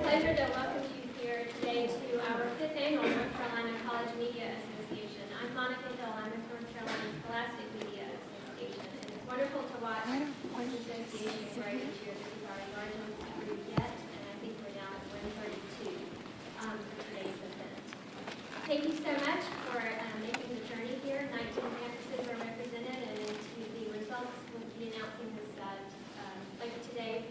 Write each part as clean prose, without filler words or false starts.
pleasure to welcome you here today to our 5th annual North Carolina College Media Association. I'm Monica Hill. I'm with North Carolina Scholastic Media Association, and it's wonderful to watch this association grow each year. This is our largest group yet, and I think we're now at 132 for today's event. Thank you so much for making the journey here. 19 campuses are represented, and to the results we'll be announcing this later today.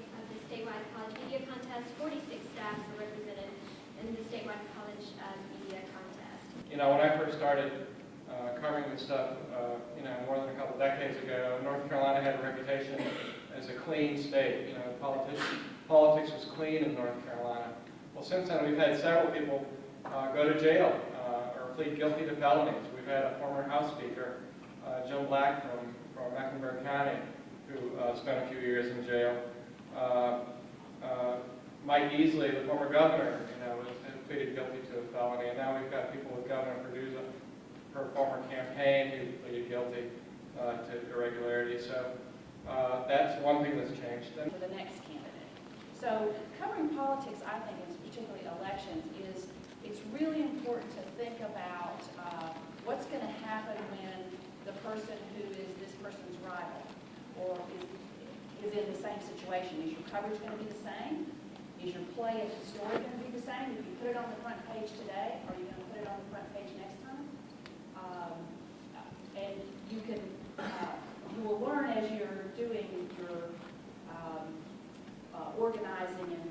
Statewide College Media Contest, 46 staffs are represented in the Statewide College Media Contest. You know, when I first started covering this stuff, more than a couple decades ago, North Carolina had a reputation as a clean state. You know, politics was clean in North Carolina. Well, since then, we've had several people go to jail or plead guilty to felonies. We've had a former House Speaker, Jim Black from Mecklenburg County, who spent a few years in jail. Mike Easley, the former governor, has pleaded guilty to a felony, and now we've got people with Governor Perduza, her former campaign, who pleaded guilty to irregularity. So that's one thing that's changed. For the next candidate. So covering politics, I think, and particularly elections, it's really important to think about what's going to happen when the person who is this person's rival or is in the same situation. Is your coverage going to be the same? Is your play of the story going to be the same? If you put it on the front page today, are you going to put it on the front page next time? And you can, you will learn as you're doing your organizing and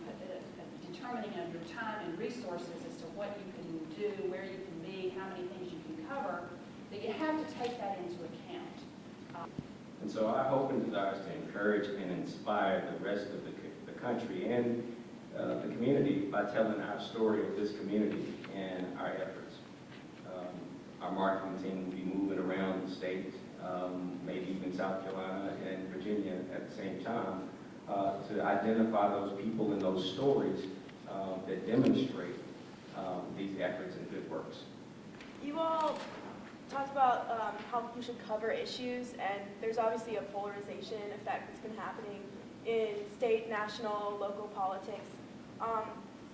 determining of your time and resources as to what you can do, where you can be, how many things you can cover, that you have to take that into account. And so our hope and desire is to encourage and inspire the rest of the country and the community by telling our story of this community and our efforts. Our marketing team will be moving around the state, maybe even South Carolina and Virginia at the same time, to identify those people and those stories that demonstrate these efforts and good works. You all talked about how we should cover issues, and there's obviously a polarization effect that's been happening in state, national, local politics.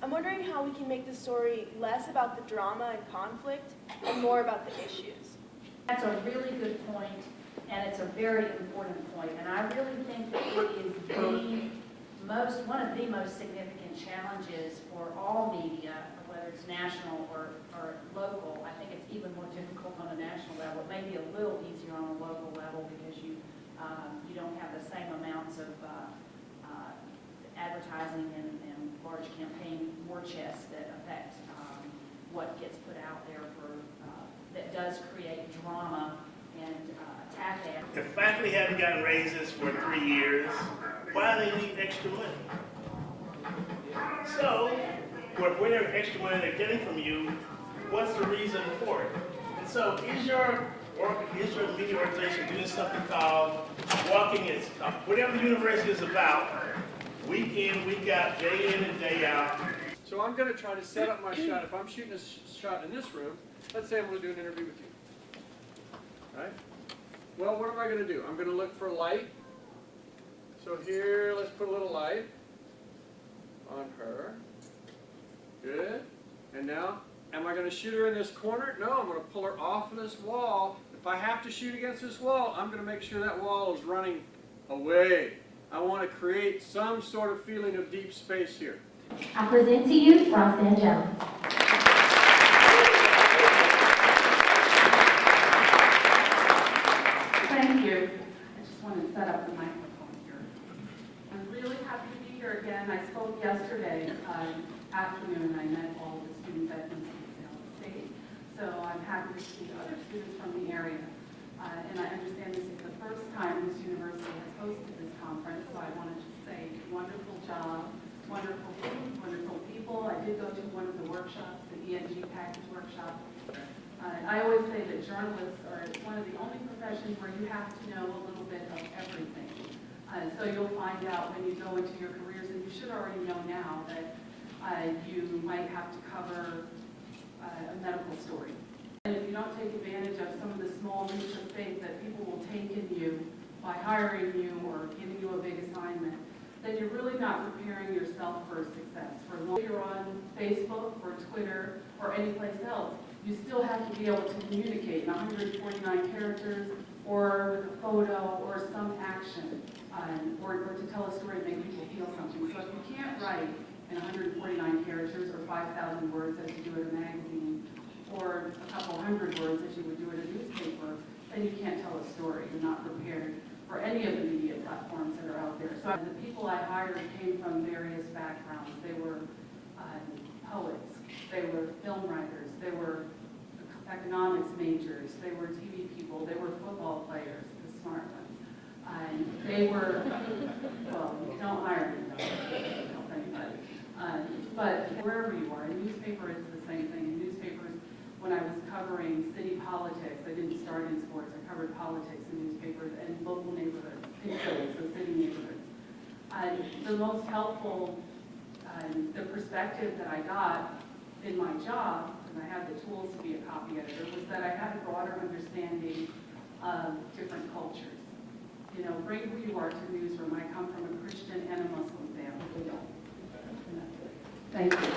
I'm wondering how we can make the story less about the drama and conflict and more about the issues. That's a really good point, and it's a very important point. And I really think that it is one of the most significant challenges for all media, whether it's national or local. I think it's even more difficult on a national level. It may be a little easier on a local level because you don't have the same amounts of advertising and large campaign war chests that affect what gets put out there that does create drama and attack ad. If faculty haven't gotten raises for 3 years, why do they need extra money? So, whatever extra money they're getting from you, what's the reason for it? And so, is your media organization doing something called walking its talk? Whatever the university is about, week in, week out, day in and day out. So I'm going to try to set up my shot. If I'm shooting a shot in this room, let's say I'm going to do an interview with you. Right? Well, what am I going to do? I'm going to look for light. So here, let's put a little light on her. Good. And now, am I going to shoot her in this corner? No, I'm going to pull her off of this wall. If I have to shoot against this wall, I'm going to make sure that wall is running away. I want to create some sort of feeling of deep space here. I present to you Roxanne Jones. Thank you. I just want to set up the microphone here. I'm really happy to be here again. I spoke yesterday afternoon. I met all the students at NC State. So I'm happy to see other students from the area. And I understand this is the first time this university has hosted this conference, so I wanted to say wonderful job, wonderful food, wonderful people. I did go to one of the workshops, the ENG package workshop. I always say that journalists are one of the only professions where you have to know a little bit of everything. So you'll find out when you go into your careers, and you should already know now that you might have to cover a medical story. And if you don't take advantage of some of the small leaps of faith that people will take in you by hiring you or giving you a big assignment, then you're really not preparing yourself for success. For long you're on Facebook or Twitter or any place else, you still have to be able to communicate in 149 characters or with a photo or some action, or to tell a story and make people feel something. So if you can't write in 149 characters or 5,000 words as you do in a magazine, or a couple hundred words as you would do in a newspaper, then you can't tell a story. You're not prepared for any of the media platforms that are out there. So the people I hired came from various backgrounds. They were poets, they were film writers, they were economics majors, they were TV people, they were football players, the smart ones. They were, well, don't hire me, though, don't help anybody. But wherever you are, in newspaper it's the same thing. In newspapers, when I was covering city politics, I didn't start in sports, I covered politics in newspapers and local neighborhoods, in cities, so city neighborhoods. The most helpful, the perspective that I got in my job, and I had the tools to be a copy editor, was that I had a broader understanding of different cultures. You know, bring who you are to the newsroom. I come from a Christian and a Muslim family. And that's it. Thank you.